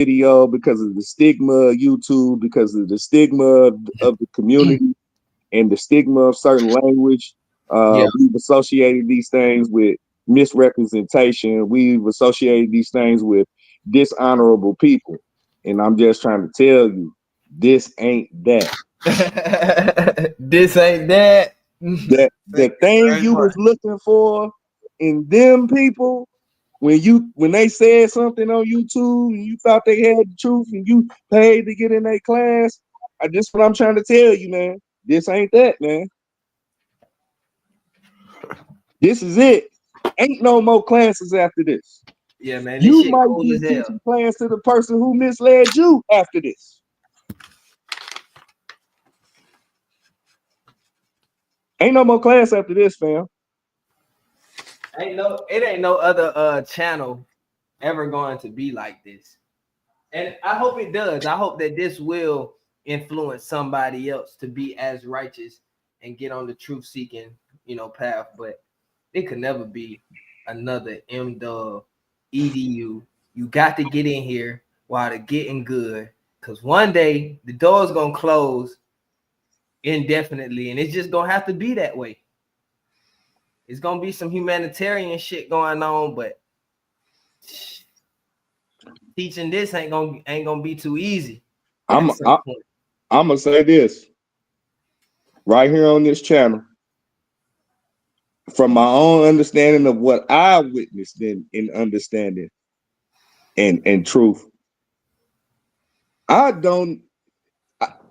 video because of the stigma of YouTube, because of the stigma of the community and the stigma of certain language. Yeah. We've associated these things with misrepresentation. We've associated these things with dishonorable people. And I'm just trying to tell you, this ain't that. This ain't that. That the Thank you thing very you much. was looking for in them people, when they said something on YouTube and you thought they had the truth and you paid to get in their class, this what I'm trying to tell you, man. This ain't that, man. This is it. Ain't no more classes after this. Yeah, man, this You shit might cool be as hell. teaching class to the person who misled you after this. Ain't no more class after this, fam. It ain't no other channel ever going to be like this. And I hope it does. I hope that this will influence somebody else to be as righteous and get on the truth seeking, path. But it could never be another MDub EDU. You got to get in here while they're getting good. Cause one day the door's gonna close indefinitely, and it's just gonna have to be that way. It's gonna be some humanitarian shit going on, but teaching this ain't gonna be too easy. I'm gonna say this right here on this channel, from my own understanding of what I witnessed in understanding and truth.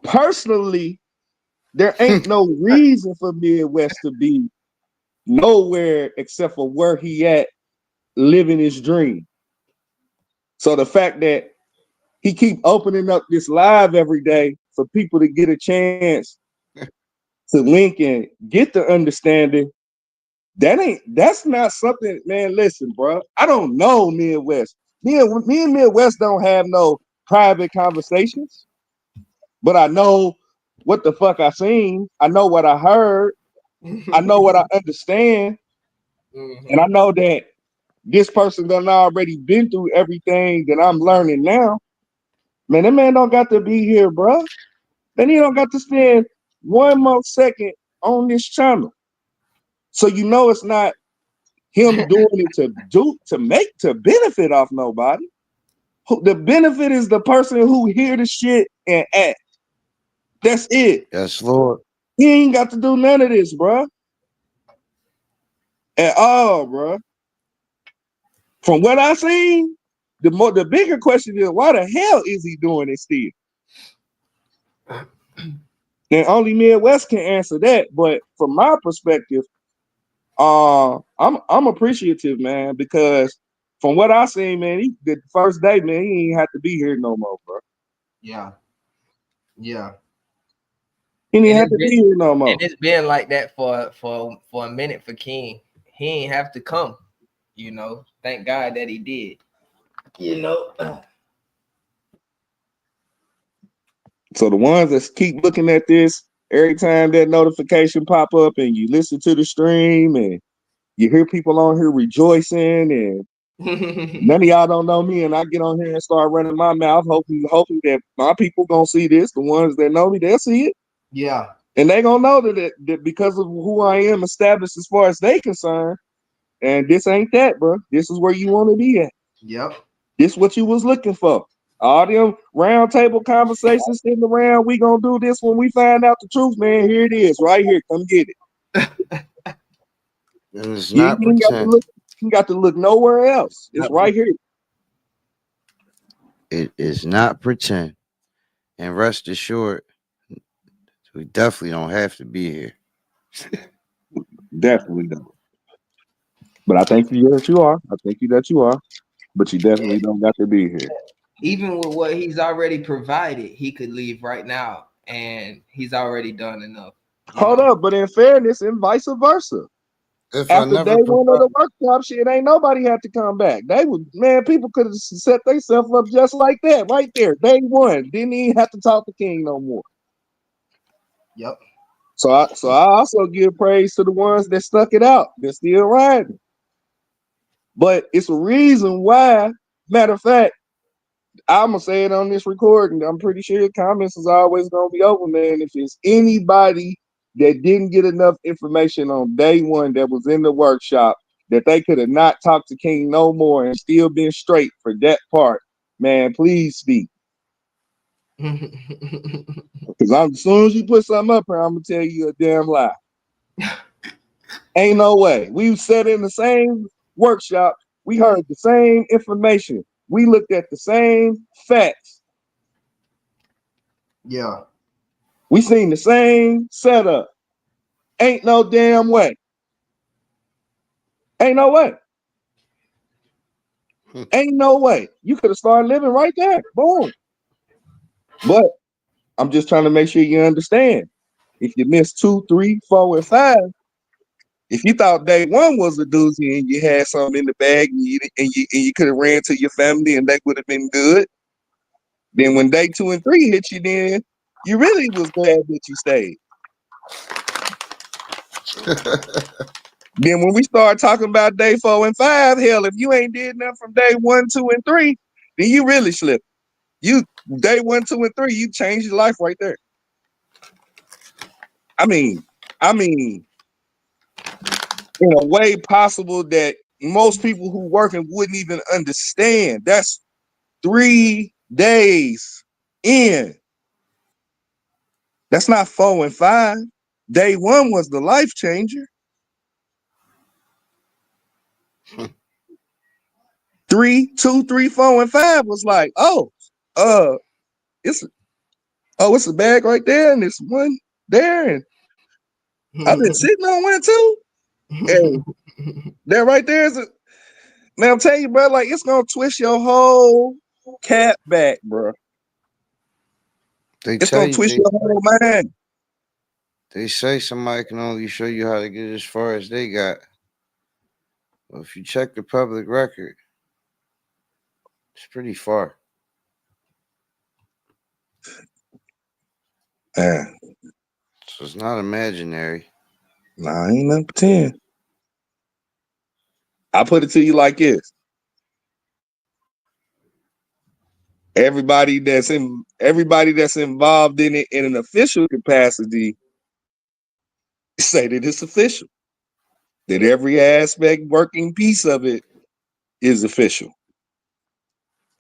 Personally, there ain't no reason for Midwest to be nowhere except for where he at living his dream. So the fact that he keep opening up this live every day for people to get a chance to link and get the understanding, that's not something, man. Listen, bro, I don't know Midwest. Me and Midwest don't have no private conversations, but I know what the fuck I seen. I know what I heard. I know what I understand. And I know that this person done already been through everything that I'm learning now. Man, that man don't got to be here, bro. Then he don't got to spend one more second on this channel. So you know it's not him doing it to benefit off nobody. The benefit is the person who hear the shit and act. That's it. Yes, Lord. He ain't got to do none of this, bro. At all, bro. From what I seen, the bigger question is why the hell is he doing it still? And only Midwest can answer that. But from my perspective, I'm appreciative, man, because from what I seen, man, the first day, man, he ain't have to be here no more, bro. Yeah. Yeah. He didn't have to be here no more. And it's been like that for a minute for King. He ain't have to come, Thank God that he did. So the ones that keep looking at this every time that notification pop up and you listen to the stream and you hear people on here rejoicing and none of y'all don't know me and I get on here and start running my mouth hoping that my people gonna see this. The ones that know me, they'll see it. Yeah. And they gonna know that because of who I am established as far as they concerned. And this ain't that, bro. This is where you want to be at. Yep. This what you was looking for. All them round table conversations sitting around. We gonna do this when we find out the truth, man. Here it is, right here. Come get it. It's not pretend. You got to look nowhere else. It's right here. It is not pretend. And rest assured, we definitely don't have to be here. Definitely don't. But I thank you that you are. I thank you that you are. But you definitely don't got to be here. Even with what he's already provided, he could leave right now, and he's already done enough. Hold up, but in fairness, and vice versa. If After day one of the workshop, shit, ain't nobody had to come back. They would, man, people could have set themselves up just like that, right there. Day one, didn't even have to talk to King no more. Yep. So I also give praise to the ones that stuck it out. They're still riding. But it's a reason why. Matter of fact, I'm gonna say it on this recording. I'm pretty sure comments is always gonna be open, man. If it's anybody that didn't get enough information on day one that was in the workshop that they could have not talked to King no more and still been straight for that part, man, please speak. Because as soon as you put something up here, I'm gonna tell you a damn lie. Ain't no way. We sat in the same workshop. We heard the same information. We looked at the same facts. Yeah. We seen the same setup. Ain't no damn way. Ain't no way. Ain't no way. You could have started living right there. Boom. But I'm just trying to make sure you understand. If you missed 2, 3, 4, and 5, if you thought day one was a doozy and you had something in the bag and you could have ran to your family and that would have been good, then when day 2 and 3 hit you, then you really was glad that you stayed. Then when we start talking about day 4 and 5, hell, if you ain't did nothing from day 1, 2, and 3, then you really slipped. You day 1, 2, and 3, you changed your life right there. I mean, in a way possible that most people who working wouldn't even understand. That's 3 days in. That's not 4 and 5. Day 1 was the life changer. 3, 2, 3, 4, and 5 was like, it's a bag right there, and it's one there, and I've been sitting on one too. And that right there is man, I'm telling you, bro, like it's gonna twist your whole cat back, bro. It's gonna twist your whole mind. They say somebody can only show you how to get as far as they got. Well, if you check the public record, it's pretty far. Yeah. So it's not imaginary. Nah, I ain't nothing pretend. I put it to you like this. Everybody that's involved in it in an official capacity say that it's official. That every aspect, working piece of it is official.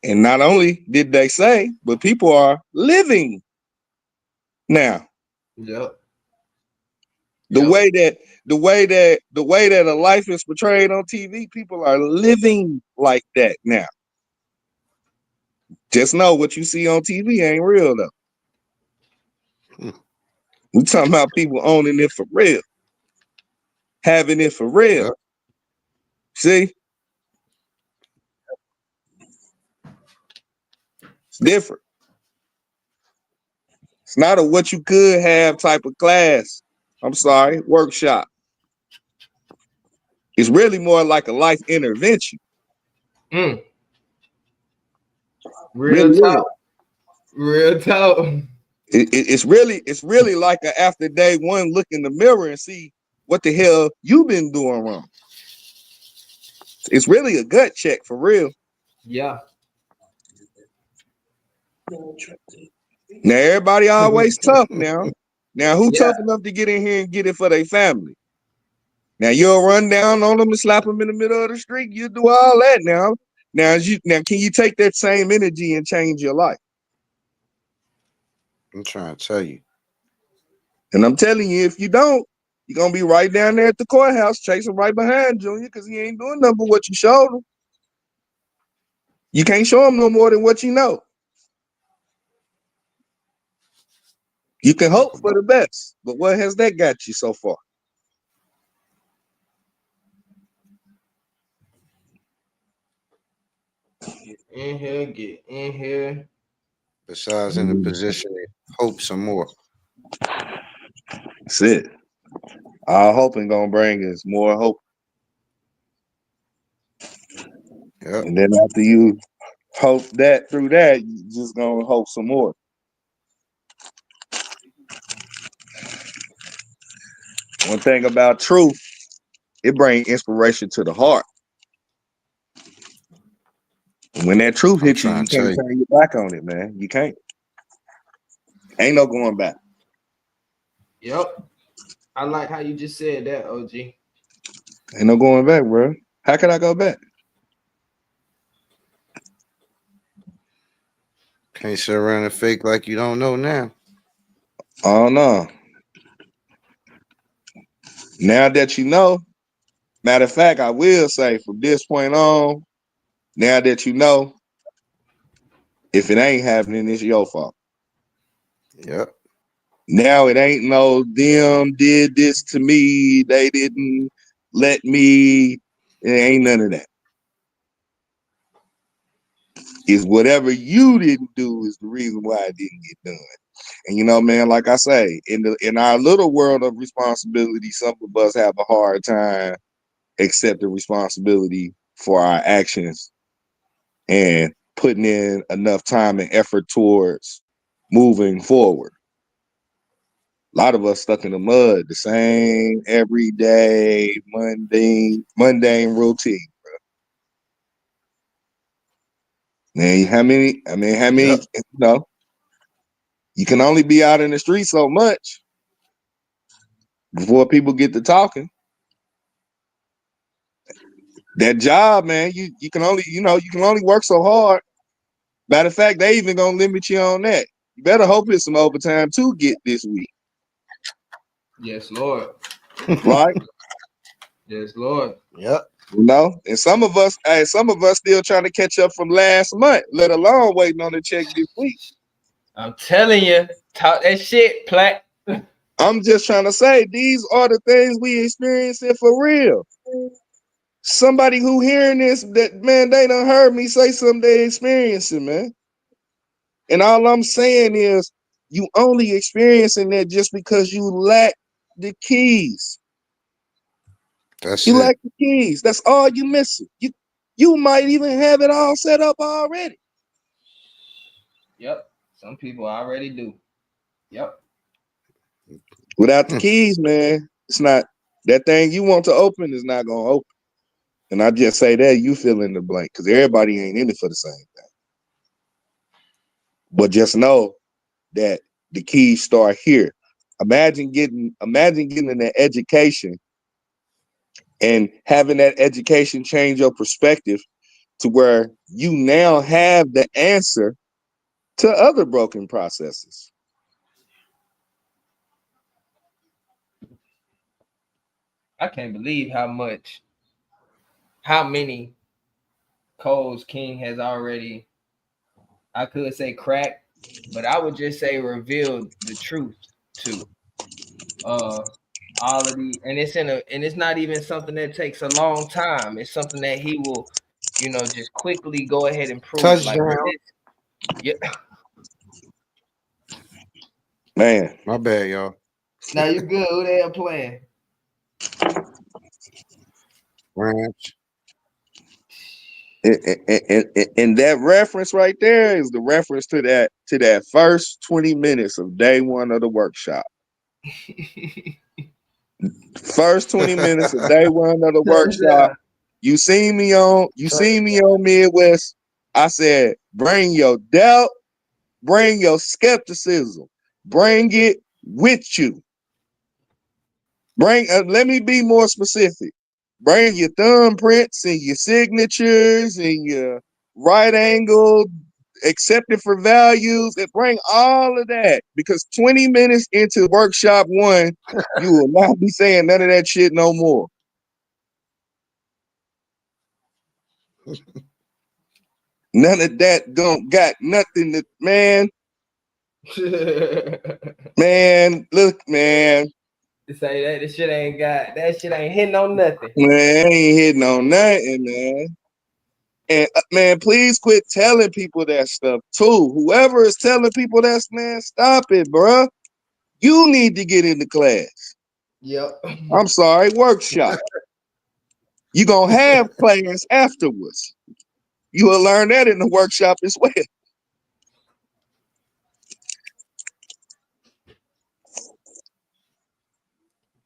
And not only did they say, but people are living now. Yep. The way that a life is portrayed on TV, people are living like that now. Just know what you see on TV ain't real though. We talking about people owning it for real, having it for real. Yep. See, it's different. It's not a what you could have type of class. I'm sorry, workshop. It's really more like a life intervention. Real Really talk. Real talk. It's really like a after day one, look in the mirror and see what the hell you been doing wrong. It's really a gut check for real. Yeah. Now everybody always tough now. Now who Yeah. tough enough to get in here and get it for their family? Now you'll run down on them and slap them in the middle of the street. You do all that now. Now can you take that same energy and change your life? I'm trying to tell you. And I'm telling you, if you don't, you're gonna be right down there at the courthouse chasing right behind Junior because he ain't doing nothing but what you showed him. You can't show him no more than what you know. You can hope for the best, but what has that got you so far? In here, get in here. Besides in the position to hope some more. That's it. All hoping gonna bring us more hope. Yep. And then after you hope that through that, you just gonna hope some more. One thing about truth, it brings inspiration to the heart. When that truth I'm hits you, trying you to tell can't you. turn your back on it, man. You can't. Ain't no going back. Yep. I like how you just said that, OG. Ain't no going back, bro. How can I go back? Can't sit around and fake like you don't know now. Oh no. Now that you know, matter of fact, I will say from this point on, now that you know, if it ain't happening, it's your fault. Yep. Now it ain't no them did this to me, they didn't let me. It ain't none of that. It's whatever you didn't do is the reason why it didn't get done. And you know, man, like I say, in our little world of responsibility, some of us have a hard time accepting responsibility for our actions and putting in enough time and effort towards moving forward. A lot of us stuck in the mud, the same everyday mundane routine. Man, how many? Yep. You know, you can only be out in the street so much before people get to talking. That job, man, you can only, you can only work so hard. Matter of fact, they even gonna limit you on that. You better hope it's some overtime to get this week. Yes, Lord. Right? Yes, Lord. Yep. You know, and some of us still trying to catch up from last month, let alone waiting on the check this week. I'm telling you, talk that shit, Platt. I'm just trying to say these are the things we experiencing for real. Somebody who hearing this, that man, they done heard me say something they experiencing, man. And all I'm saying is you only experiencing that just because you lack the keys. That's You it. lack the keys. That's all you missing. You might even have it all set up already. Yep. Some people already do. Yep. Without the keys, man, it's not that thing you want to open is not gonna open. And I just say that you fill in the blank because everybody ain't in it for the same thing. But just know that the keys start here. Imagine getting an education and having that education change your perspective to where you now have the answer to other broken processes. I can't believe how many codes King has already, I could say cracked, but I would just say revealed the truth to. All of the, and it's not even something that takes a long time. It's something that he will, just quickly go ahead and prove. Like with Touchdown. this, yeah. Man, My bad, y'all. Now you good? Who they are playing? Ranch. and that reference right there is the reference to that first 20 minutes of day one of the workshop. First 20 minutes of day one of the workshop. You seen me on Midwest. I said, bring your doubt, bring your skepticism, bring it with you. Let me be more specific. Bring your thumbprints and your signatures and your right angle, accepted for values, and bring all of that. Because 20 minutes into workshop one, you will not be saying none of that shit no more. None of that don't got nothing to, man, look, man. To say that this shit ain't hitting on nothing. Man, I ain't hitting on nothing, man. And man, please quit telling people that stuff too. Whoever is telling people that, man, stop it, bro. You need to get into class. Yep. I'm sorry, workshop. You gonna have class afterwards. You will learn that in the workshop as well.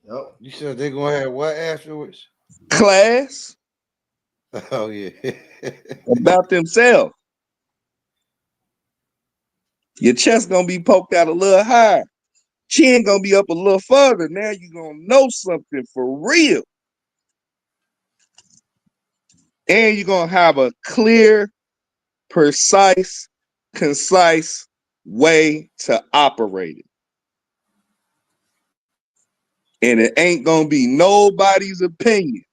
Yep. You said they gonna have what afterwards? Class. Oh yeah. about themselves. Your chest gonna be poked out a little higher. Chin gonna be up a little further. Now you gonna know something for real. And you're gonna have a clear, precise, concise way to operate it. And it ain't gonna be nobody's opinion.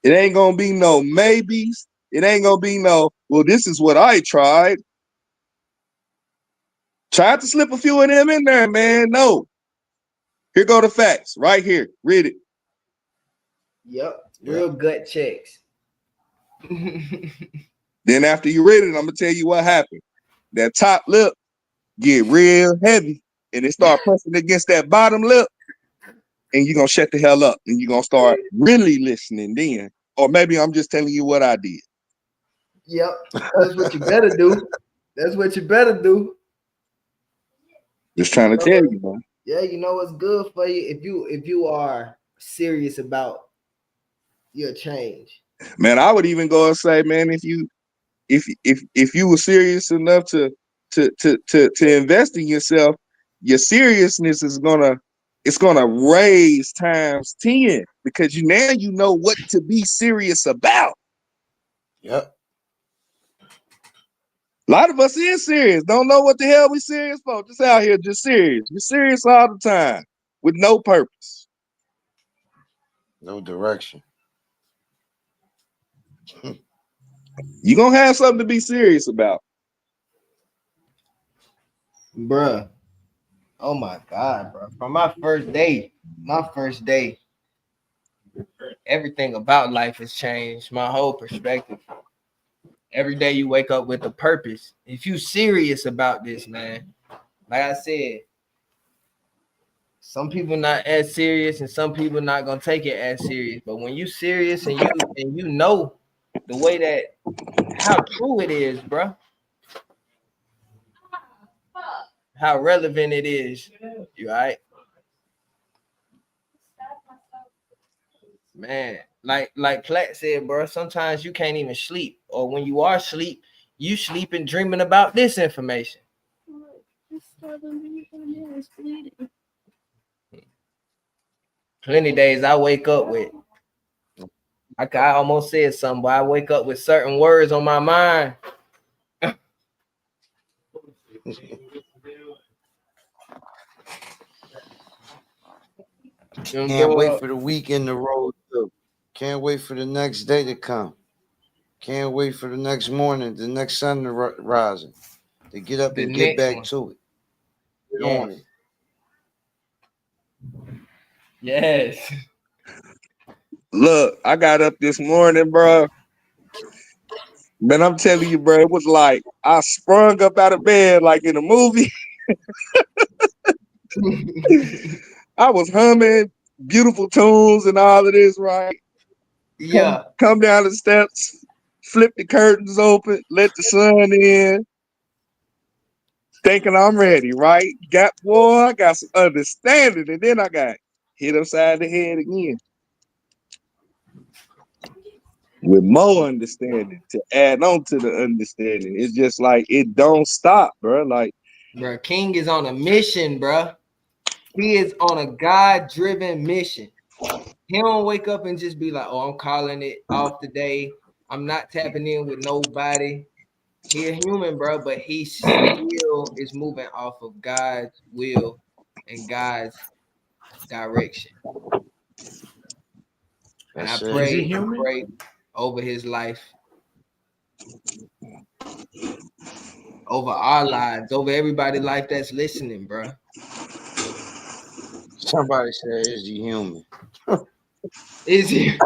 It ain't gonna be no maybes. It ain't gonna be no, well, this is what I tried. Tried to slip a few of them in there, man. No. Here go the facts right here. Read it. Yep. Real gut checks. Then after you read it, I'm gonna tell you what happened. That top lip get real heavy and it start pressing against that bottom lip, and you're gonna shut the hell up and you're gonna start really listening then. Or maybe I'm just telling you what I did. Yep. That's what you better do. That's what you better do. Just trying to tell you, man. Yeah, you know what's good for you if you are serious about your change. Man, I would even go and say, man, if you were serious enough to invest in yourself, your seriousness is gonna raise times 10 because you know what to be serious about. Yep. A lot of us is serious, don't know what the hell we serious for. Just out here, just serious. You're serious all the time with no purpose. No direction. You're gonna have something to be serious about. Bruh. Oh my God, bro. From my first day, everything about life has changed. My whole perspective. Every day you wake up with a purpose. If you serious about this, man, like I said, some people not as serious and some people not gonna take it as serious. But when you serious and you know the way that how true it is, bro, how relevant it is, you right? Man, like Platt said, bro, sometimes you can't even sleep, or when you are asleep, you sleeping dreaming about this information. Plenty days I wake up with, I almost said something, but I wake up with certain words on my mind. Can't wait for the week in the road too. Can't wait for the next day to come. Can't wait for the next morning, the next sun to rising, to get up The and get next back one. to it. Get Yes. on it. Yes. Look, I got up this morning, bro. Man, I'm telling you, bro, it was like I sprung up out of bed like in a movie. I was humming beautiful tunes and all of this, right? Yeah. Come down the steps, flip the curtains open, let the sun in, thinking I'm ready, right? I got some understanding, and then I got hit upside the head again with more understanding to add on to the understanding. It's just like it don't stop, bro. Like, Bro, King is on a mission, bro. He is on a God-driven mission. He don't wake up and just be like, "Oh, I'm calling it off today. I'm not tapping in with nobody." He a human, bro, but he still is moving off of God's will and God's direction. And I That's it. Is he pray human? over his life, over our lives, over everybody's life that's listening, bro. Somebody said, "Is he human?" Is he?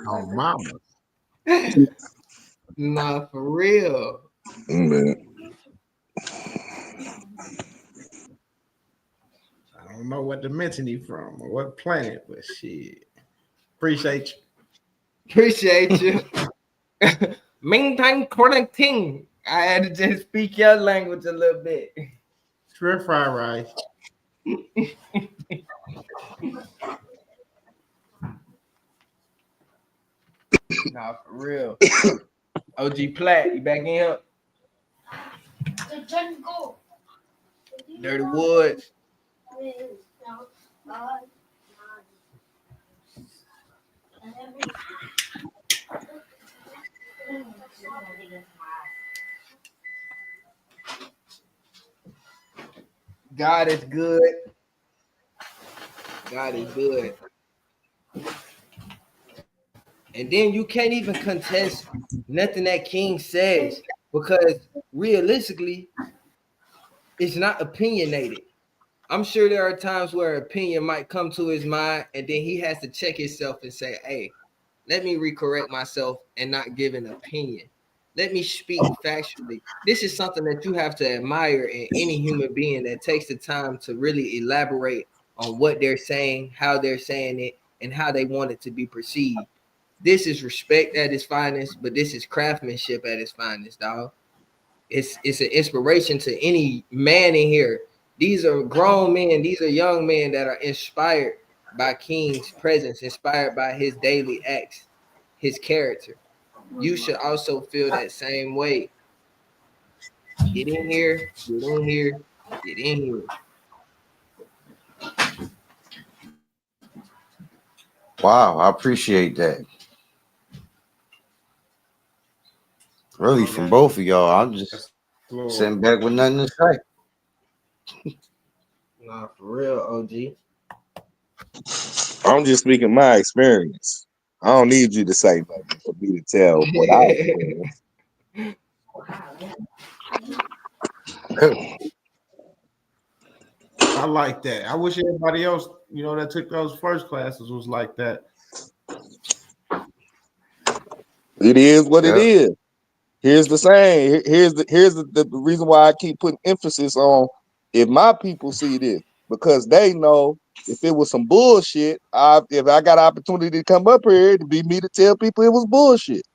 Oh, mama. Nah, for real. man. I don't know what dimension he from or what planet, but shit. Appreciate you. Appreciate you. Meantime, quarantine. I had to just speak your language a little bit. Shrimp fried rice. Nah, for real. OG Platt, you back in here? Dirty Woods. God is good. God is good. And then you can't even contest nothing that King says because realistically, it's not opinionated. I'm sure there are times where opinion might come to his mind, and then he has to check himself and say, hey, let me recorrect myself and not give an opinion. Let me speak factually. This is something that you have to admire in any human being that takes the time to really elaborate on what they're saying, how they're saying it, and how they want it to be perceived. This is respect at its finest, but this is craftsmanship at its finest, dog. It's an inspiration to any man in here. These are grown men, these are young men that are inspired by King's presence, inspired by his daily acts, his character. You should also feel that same way. Get in here, get in here, get in here. Wow, I appreciate that. Really, from both of y'all. I'm just sitting back with nothing to say. Nah, for real, OG. I'm just speaking my experience. I don't need you to say nothing for me to tell what I experienced. I like that. I wish everybody else, that took those first classes was like that. It is what it is. Here's the saying. Here's the reason why I keep putting emphasis on if my people see this, because they know if it was some bullshit, if I got an opportunity to come up here, it'd be me to tell people it was bullshit.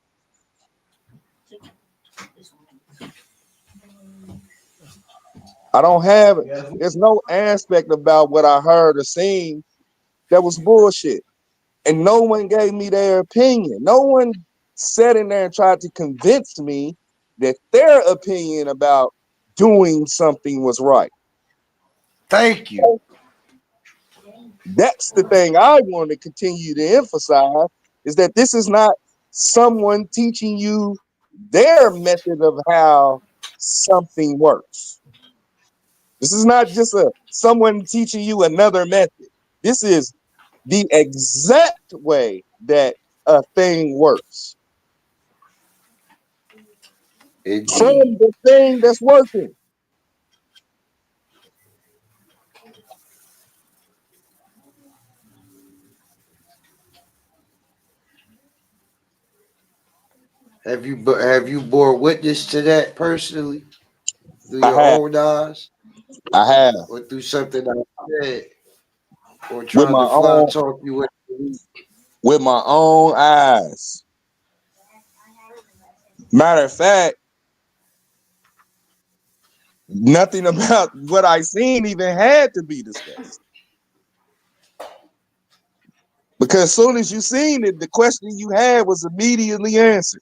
I don't have it. There's no aspect about what I heard or seen that was bullshit. And no one gave me their opinion. No one sat in there and tried to convince me that their opinion about doing something was right. Thank you. That's the thing I want to continue to emphasize, is that this is not someone teaching you their method of how something works. This is not just someone teaching you another method. This is the exact way that a thing works. Indeed. From the thing that's working. Have you bore witness to that personally through your own eyes? I have. Or through something I said, or With trying my to fly own, talk you with my own eyes. Matter of fact, nothing about what I seen even had to be discussed. Because as soon as you seen it, the question you had was immediately answered.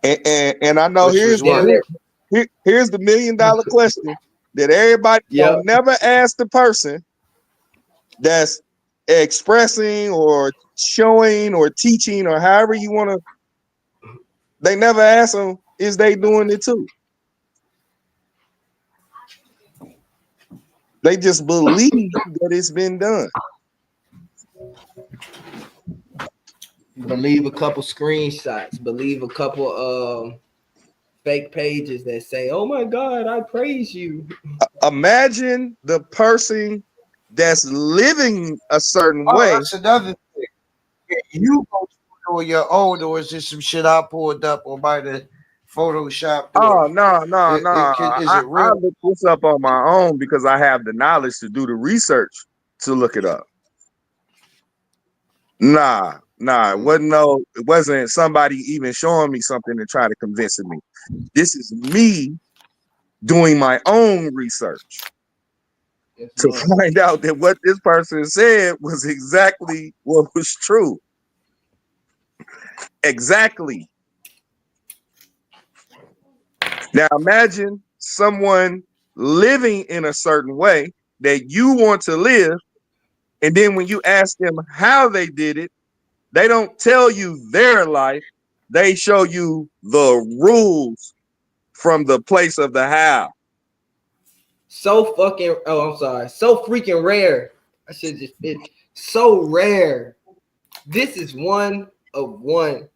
And I know here's the $1 million question that everybody don't never ask the person that's expressing or showing or teaching or however you want to. They never ask them, is they doing it too? They just believe that it's been done. Believe a couple screenshots. Believe a couple fake pages that say, "Oh my God, I praise you." Imagine the person that's living a certain way. That's another thing. You go to your own, or is this some shit I pulled up or might have photoshopped? Oh no. Is it real? I look this up on my own because I have the knowledge to do the research to look it up. Nah. It wasn't somebody even showing me something to try to convince me. This is me doing my own research. Yes, to Lord. find out that what this person said was exactly what was true. Exactly. Now imagine someone living in a certain way that you want to live, and then when you ask them how they did it, they don't tell you their life. They show you the rules from the place of the how. So fucking. Oh, I'm sorry. So freaking rare. I should just. So rare. This is one of one.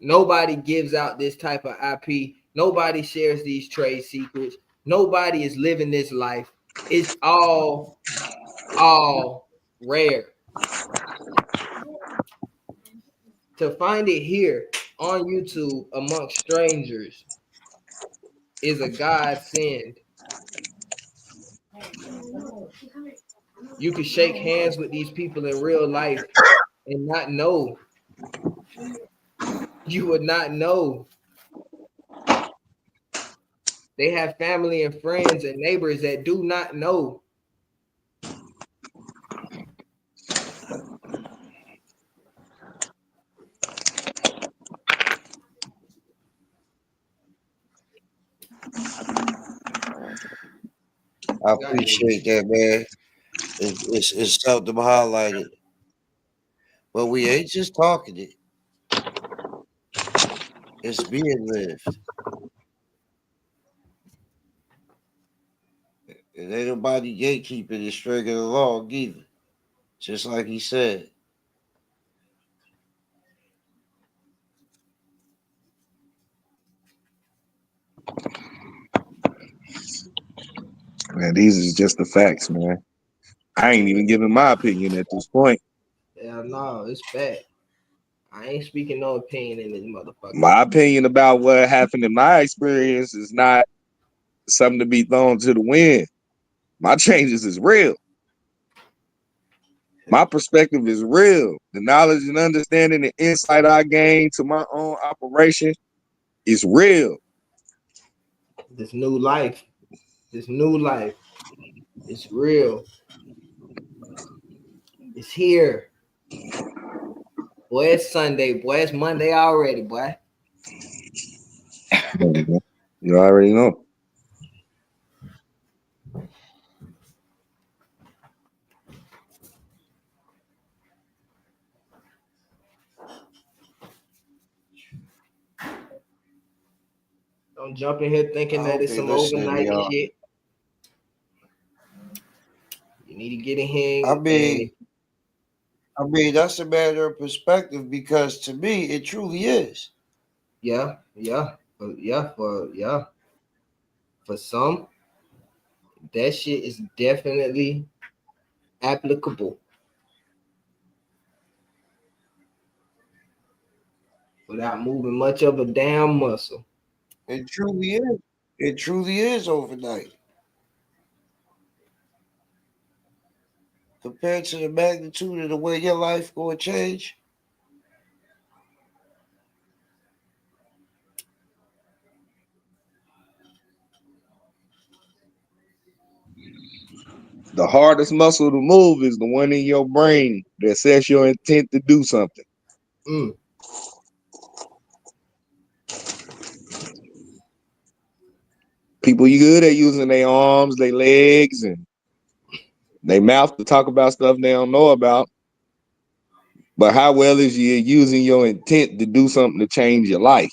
Nobody gives out this type of IP. Nobody shares these trade secrets. Nobody is living this life. It's all rare. To find it here on YouTube amongst strangers is a godsend. You could shake hands with these people in real life and not know. You would not know. They have family and friends and neighbors that do not know. I appreciate that, man. It's something highlighted. But we ain't just talking it. It's being lived. And ain't nobody gatekeeping it stringing along either. Just like he said. Man, these is just the facts, man. I ain't even giving my opinion at this point. Hell no, it's fact. I ain't speaking no opinion in this motherfucker. My opinion about what happened in my experience is not something to be thrown to the wind. My changes is real. My perspective is real. The knowledge and understanding and insight I gained to my own operation is real. This new life. This new life. It's real. It's here. Boy, it's Sunday. Boy, it's Monday already, boy. You already know. Don't jump in here thinking that it's some overnight shit. You need to get in here. I mean, that's a matter of perspective because to me, it truly is. Yeah. For some, that shit is definitely applicable. Without moving much of a damn muscle. It truly is. It truly is overnight. Compared to the magnitude of the way your life going to change. The hardest muscle to move is the one in your brain that sets your intent to do something. People you good at using their arms, their legs, and their mouth to talk about stuff they don't know about. But how well is you using your intent to do something to change your life?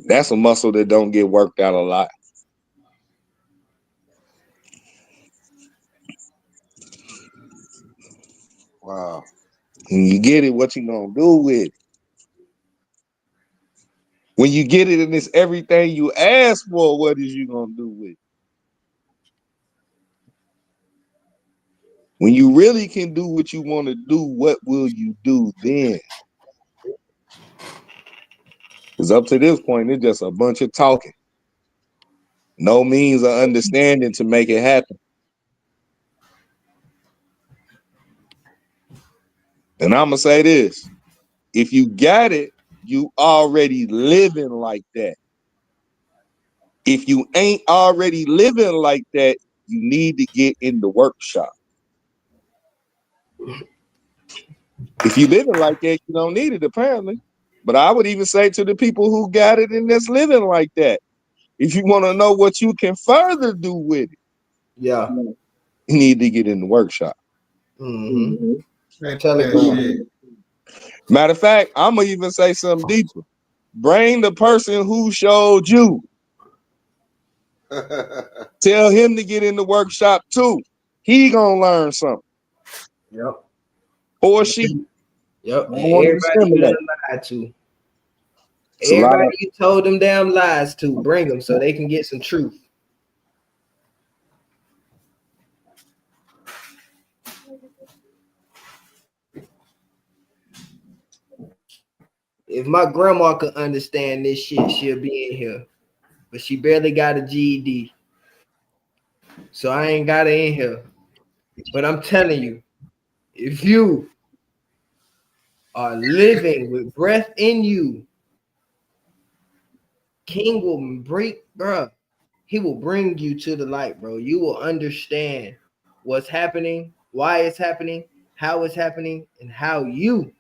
That's a muscle that don't get worked out a lot. Wow. When you get it, what you gonna do with it? When you get it and it's everything you ask for, what is you gonna do with it? When you really can do what you want to do, what will you do then? Because up to this point, it's just a bunch of talking. No means of understanding to make it happen. And I'm going to say this. If you got it, you already living like that. If you ain't already living like that, you need to get in the workshop. If you living like that, you don't need it, apparently. But I would even say to the people who got it and that's living like that, if you want to know what you can further do with it, Yeah. you need to get in the workshop. Mm-hmm. That Telegram. shit. Matter of fact, I'm gonna even say something deeper. Bring the person who showed you. Tell him to get in the workshop too. He gonna learn something. Yep. Or she. Yep. I don't And want to everybody you done discriminate. lied to. It's a lot Everybody of you told them damn lies to, bring them so they can get some truth. If my grandma could understand this shit, she'll be in here. But she barely got a GED. So I ain't got her in here. But I'm telling you, if you are living with breath in you, King will bring, bro. He will bring you to the light, bro. You will understand what's happening, why it's happening, how it's happening, and how you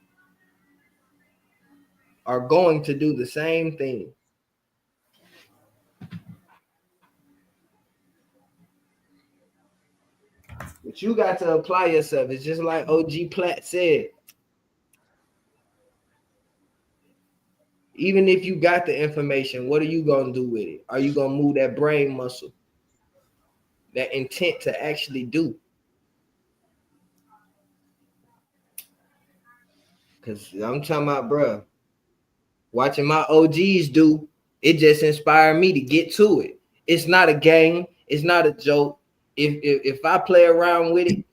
are going to do the same thing. But you got to apply yourself. It's just like OG Platt said. Even if you got the information, what are you going to do with it? Are you going to move that brain muscle, that intent to actually do? Because I'm talking about, bro, watching my OGs do, it just inspired me to get to it. It's not a game. It's not a joke. If I play around with it,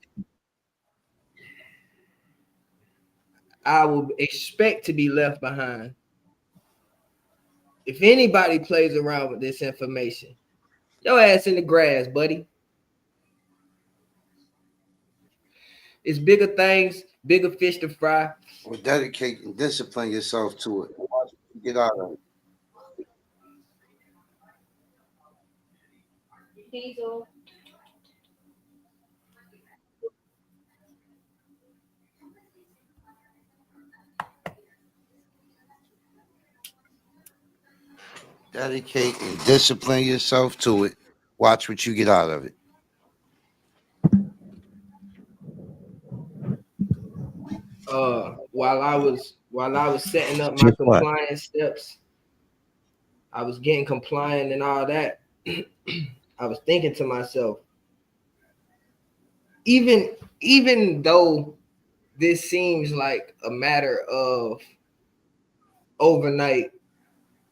I will expect to be left behind. If anybody plays around with this information, your ass in the grass, buddy. It's bigger things, bigger fish to fry. Well, dedicate and discipline yourself to it. Get out of it. Diesel. Dedicate and discipline yourself to it. Watch what you get out of it. While I was setting up my compliance steps, I was getting compliant and all that. I was thinking to myself, even though this seems like a matter of overnight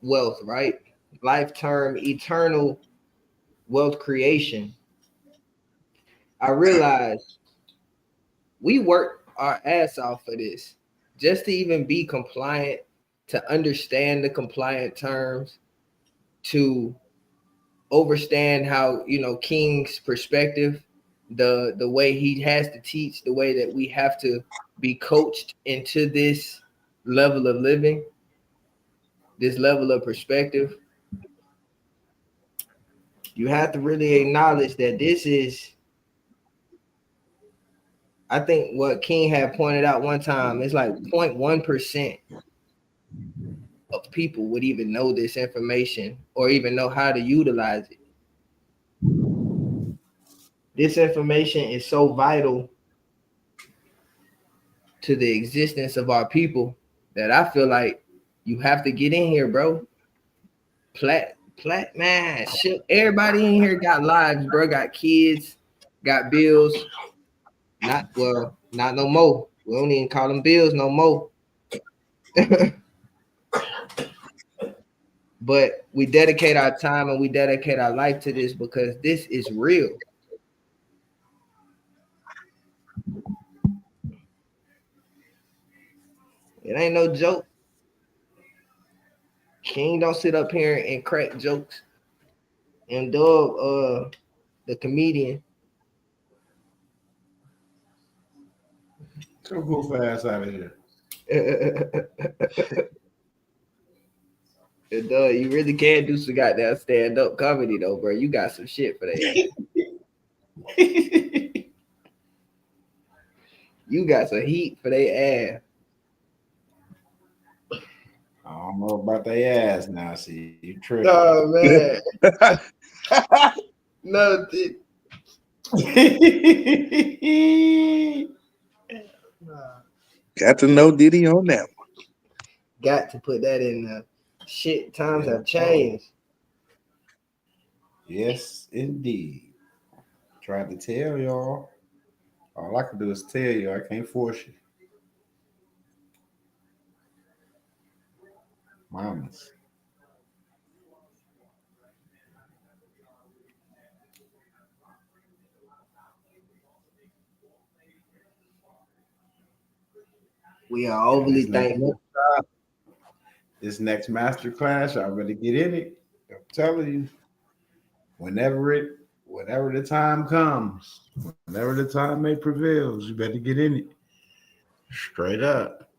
wealth, right? Life term, eternal wealth creation. I realized we work our ass off for this just to even be compliant, to understand the compliant terms, to understand how, King's perspective, the way he has to teach, the way that we have to be coached into this level of living, this level of perspective. You have to really acknowledge that this is, I think what King had pointed out one time, it's like 0.1% of people would even know this information or even know how to utilize it. This information is so vital to the existence of our people that I feel like you have to get in here, bro. Platt, man, shit. Everybody in here got lives, bro. Got kids, got bills. Not no more. We don't even call them bills no more. But we dedicate our time and we dedicate our life to this because this is real. It ain't no joke. King don't sit up here and crack jokes. And Dub, the comedian, Come goof ass out of here. You really can't do some goddamn stand-up comedy though, bro. You got some shit for that. You got some heat for their ass. I don't know about their ass now. See, you tripping. Oh man. Nothing. Got to know Diddy on that one. Got to put that in the shit. Times have changed. Yes, indeed. Tried to tell y'all. All I can do is tell you. I can't force you. Mamas. We are overly thankful. This next master class, y'all better get in it. I'm telling you, whenever the time comes, whenever the time may prevails, you better get in it. Straight up.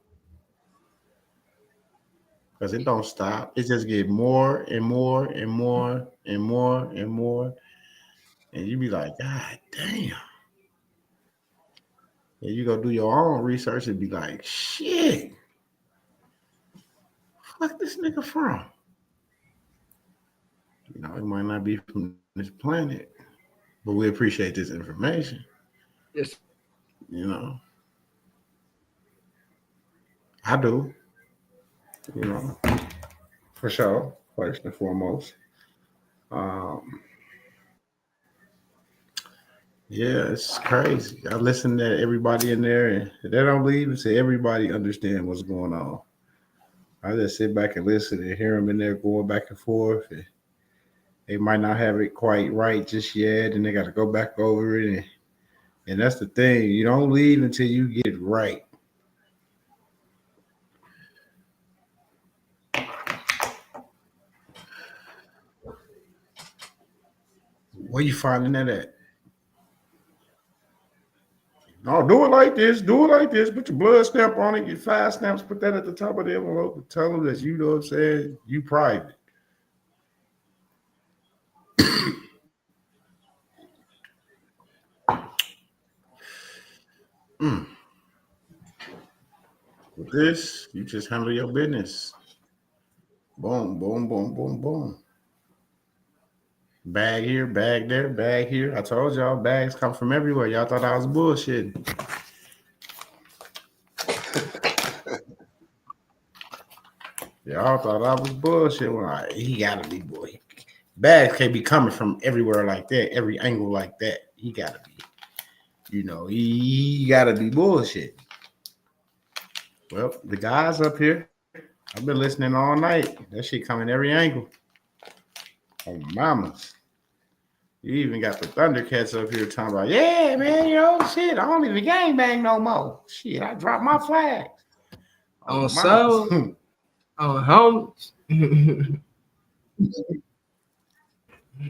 Because it don't stop. It just get more and more and more and more and more. And you be like, God damn. And you go do your own research and be like, shit. Fuck this nigga from? You know, it might not be from this planet, but we appreciate this information. Yes. You know, I do. You know, for sure. First and foremost. Yeah, it's crazy. I listen to everybody in there, and they don't leave and say everybody understand what's going on. I just sit back and listen and hear them in there going back and forth. And they might not have it quite right just yet, and they got to go back over it. And that's the thing. You don't leave until you get it right. Where you finding that at? No, do it like this. Do it like this. Put your blood stamp on it. Get 5 stamps. Put that at the top of the envelope. Tell them that you know what I'm saying. You private. With this, you just handle your business. Boom, boom, boom, boom, boom. Bag here, bag there, bag here. I told y'all bags come from everywhere. Y'all thought I was bullshitting. Y'all thought I was bullshitting. He gotta be boy. Bags can't be coming from everywhere like that, every angle like that. He gotta be. You know, he gotta be bullshit. Well, the guys up here, I've been listening all night. That shit coming every angle. Oh, mamas. You even got the Thundercats up here talking about, yeah, man, you know, shit, I don't even gangbang no more. Shit, I dropped my flag. On so, on homies.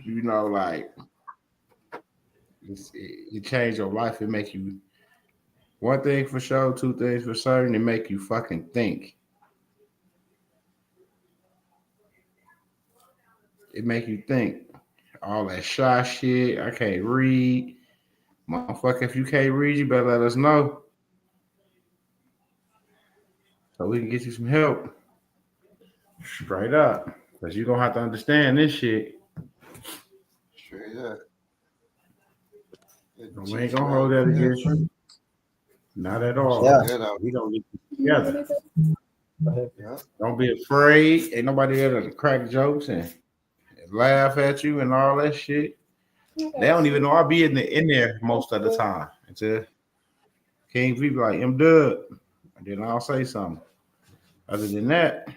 You know, like, you change your life. It make you, one thing for sure, 2 things for certain, it make you fucking think. It make you think. All that shy shit, I can't read. Motherfucker, if you can't read, you better let us know. So we can get you some help. Straight up. Because you're going to have to understand this shit. Straight up. We ain't going to hold that against you. Not at all. Yeah. We going to get you together. Yeah. Don't be afraid. Ain't nobody there to crack jokes and laugh at you and all that shit. They don't even know I'll be in there most of the time. Until King V be like, M-Dub. And then I'll say something. Other than that,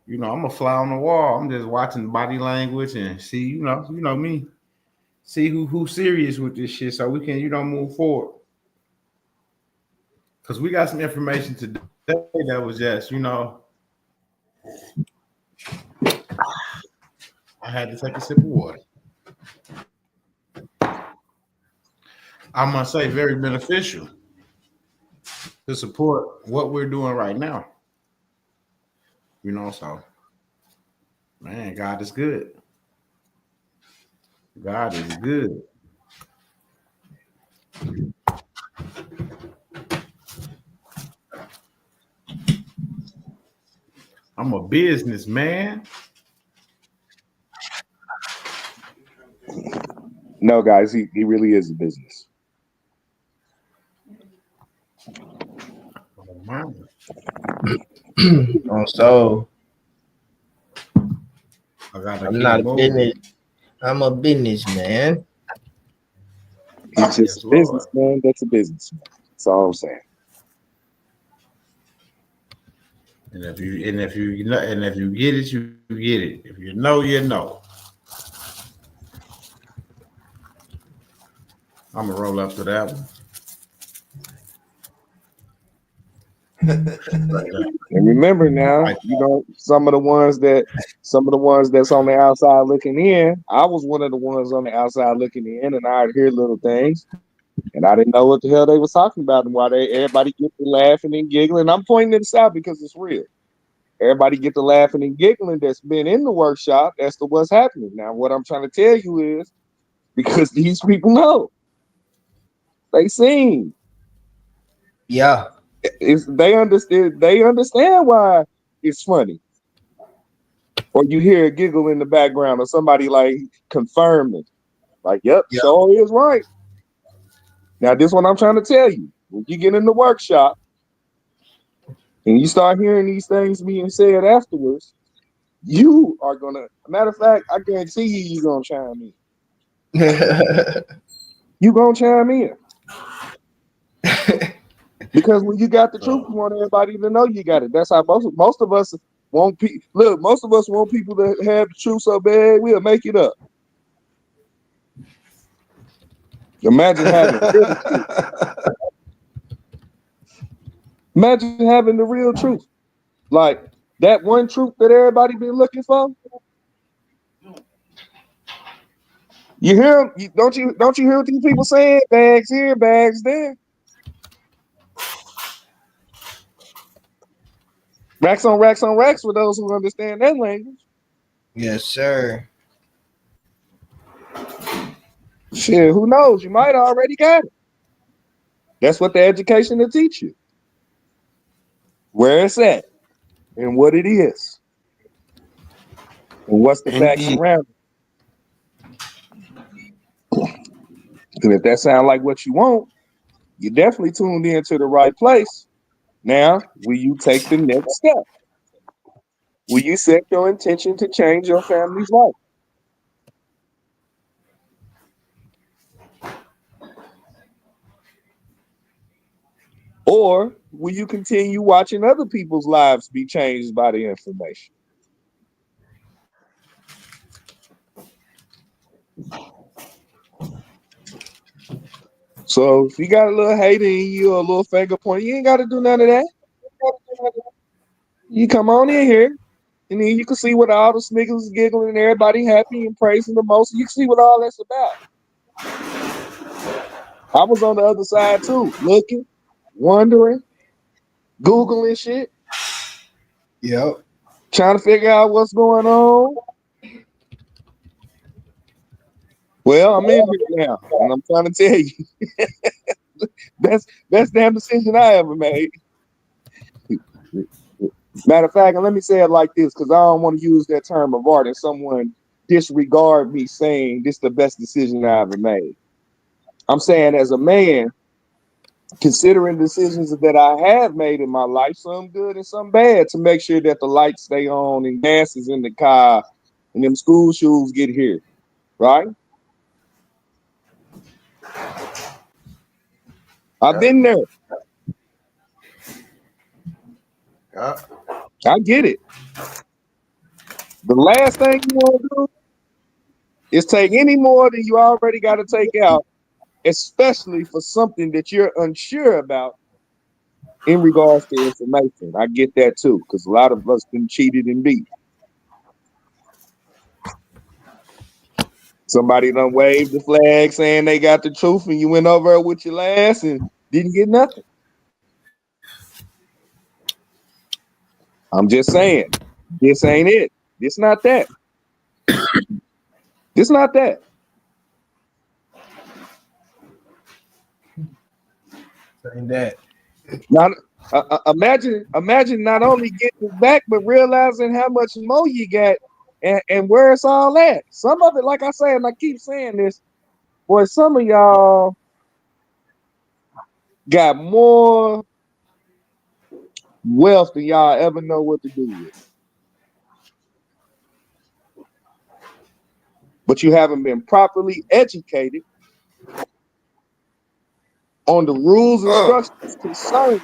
you know, I'm a fly on the wall. I'm just watching body language and see, you know me. See who's serious with this shit so we can, move forward. Because we got some information today that was just, I had to take a sip of water. I must say, very beneficial to support what we're doing right now. So Man, God is good. God is good. I'm a businessman. No, guys, he really is a business. Oh, man. So I gotta I'm keep not a moving. business. I'm a businessman. He's just Yes, a Lord. businessman. That's a businessman. That's all I'm saying. And if you know, and if you get it, you get it. If you know, you know. I'm gonna roll up to that one. Right there. And remember now, Right. you know, some of the ones that's on the outside looking in. I was one of the ones on the outside looking in, and I'd hear little things, and I didn't know what the hell they was talking about and why everybody get to laughing and giggling. I'm pointing this out because it's real. Everybody get to laughing and giggling that's been in the workshop as to what's happening. Now, what I'm trying to tell you is because these people know. They seen. Yeah. They understand why it's funny. Or you hear a giggle in the background or somebody like confirming. Like, yep, Yeah. sure is right. Now, this one I'm trying to tell you. When you get in the workshop and you start hearing these things being said afterwards, you are gonna, matter of fact, I guarantee you're gonna chime in. You gonna chime in. Because when you got the truth, you want everybody to know you got it. That's how most of us want people. Look, most of us want people to have the truth so bad we'll make it up. Imagine having real truth. Imagine having the real truth, like that one truth that everybody been looking for. You hear them? Don't you hear what these people saying? Bags here, bags there. Racks on racks on racks for those who understand that language. Yes, sir. Shit, who knows? You might already got it. That's what the education will teach you. Where it's at and what it is. And what's the facts Indeed. around it. And if that sounds like what you want, you definitely tuned into the right place. Now, will you take the next step? Will you set your intention to change your family's life? Or will you continue watching other people's lives be changed by the information? So if you got a little hate in you or a little finger point, you ain't got to do none of that. You come on in here, and then you can see what all the sniggers giggling and everybody happy and praising the most. You can see what all that's about. I was on the other side too, looking, wondering, Googling shit, Yep. trying to figure out what's going on. Well, I'm in here now, and I'm trying to tell you, that's damn decision I ever made. Matter of fact, and let me say it like this, because I don't want to use that term of art and someone disregard me saying this is the best decision I ever made. I'm saying as a man, considering decisions that I have made in my life, some good and some bad, to make sure that the lights stay on and gas is in the car and them school shoes get here, right? I've been there. Yeah. I get it. The last thing you want to do is take any more than you already got to take out, especially for something that you're unsure about in regards to information. I get that too, because a lot of us been cheated and beat. Somebody done waved the flag saying they got the truth, and you went over it with your last and didn't get nothing. I'm just saying, this ain't it. This not that. It's not that. Saying that. Now, imagine not only getting it back, but realizing how much more you got and where it's all at. Some of it, like I say, and I keep saying this, boy, some of y'all got more wealth than y'all ever know what to do with. But you haven't been properly educated on the rules and structures concerning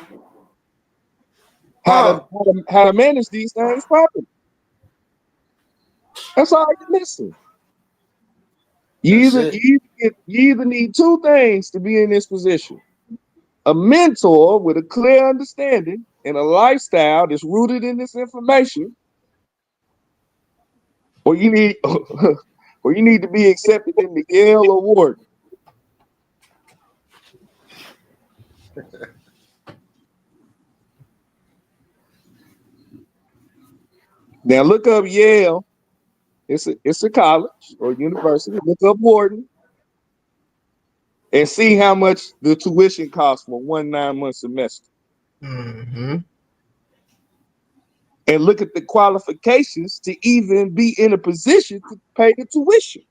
how to manage these things properly. That's all you're missing. You either need two things to be in this position: a mentor with a clear understanding and a lifestyle that's rooted in this information, or you need or you need to be accepted in the Yale or Wharton. Now look up Yale. It's a college or university. Look up Wharton and see how much the tuition costs for 1 9-month semester. Mm-hmm. And look at the qualifications to even be in a position to pay the tuition.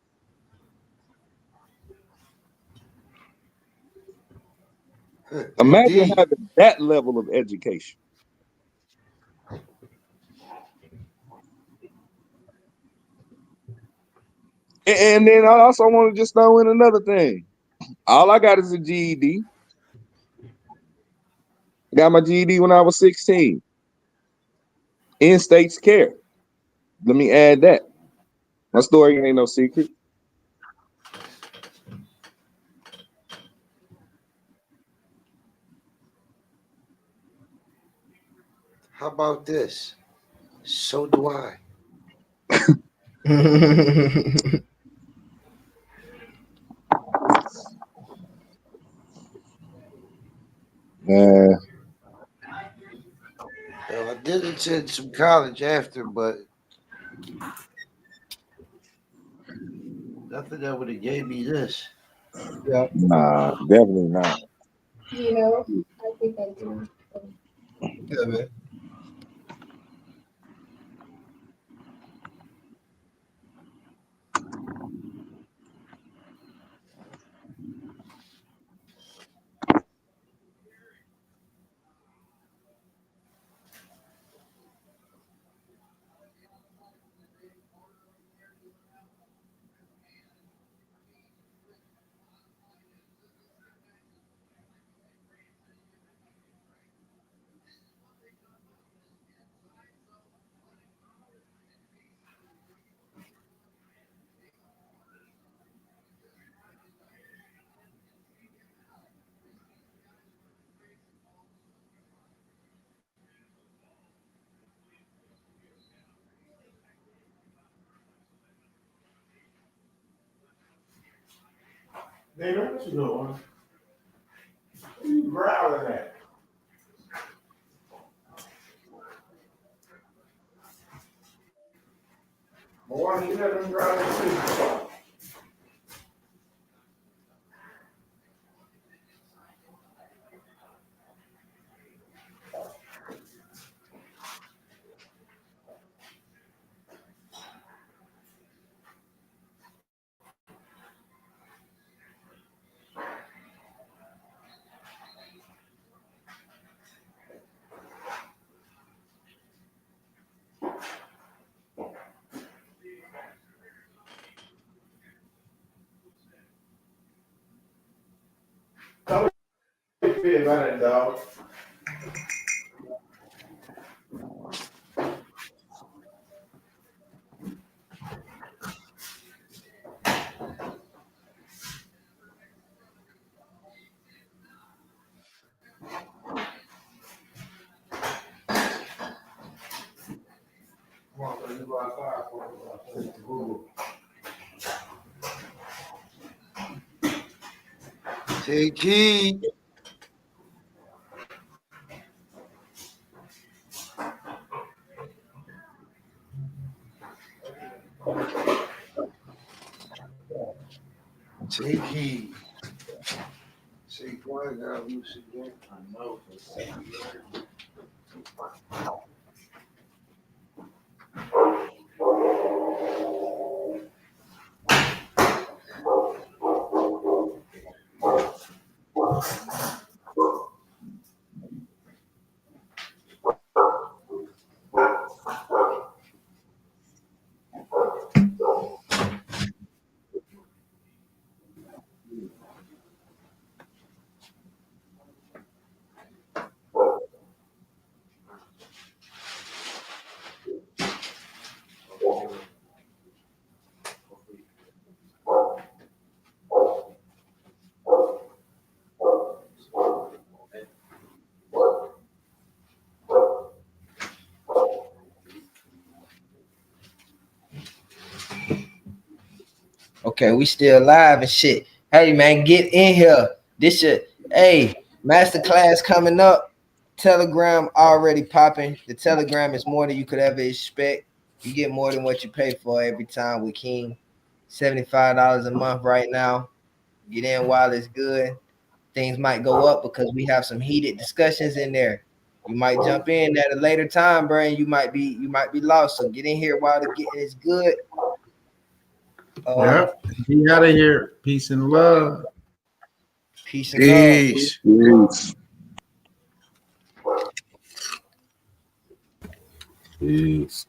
Imagine having that level of education. And then I also want to just throw in another thing. All I got is a GED. I got my GED when I was 16. In-states care. Let me add that. My story ain't no secret. How about this? So do I. Man. Well, I did attend some college after, but nothing that would have gave me this. Yeah. Nah, definitely not. You know, I think I do. Yeah, man. Nigga, what you doing? What you growling at? Boy, you let them growling too. How you feel about it, dog? Come on, man, you go outside for Google. Take heed. Take heed. Saquon got loose again. I know. Okay, we still live and shit. Hey man, get in here. This shit. Hey, masterclass coming up. Telegram already popping. The Telegram is more than you could ever expect. You get more than what you pay for every time with King. $75 a month right now. Get in while it's good. Things might go up because we have some heated discussions in there. You might jump in at a later time, bro, and you might be lost. So get in here while the getting is good. Yep. Be out of here. Peace and love. Peace and love. Peace. Peace. Peace.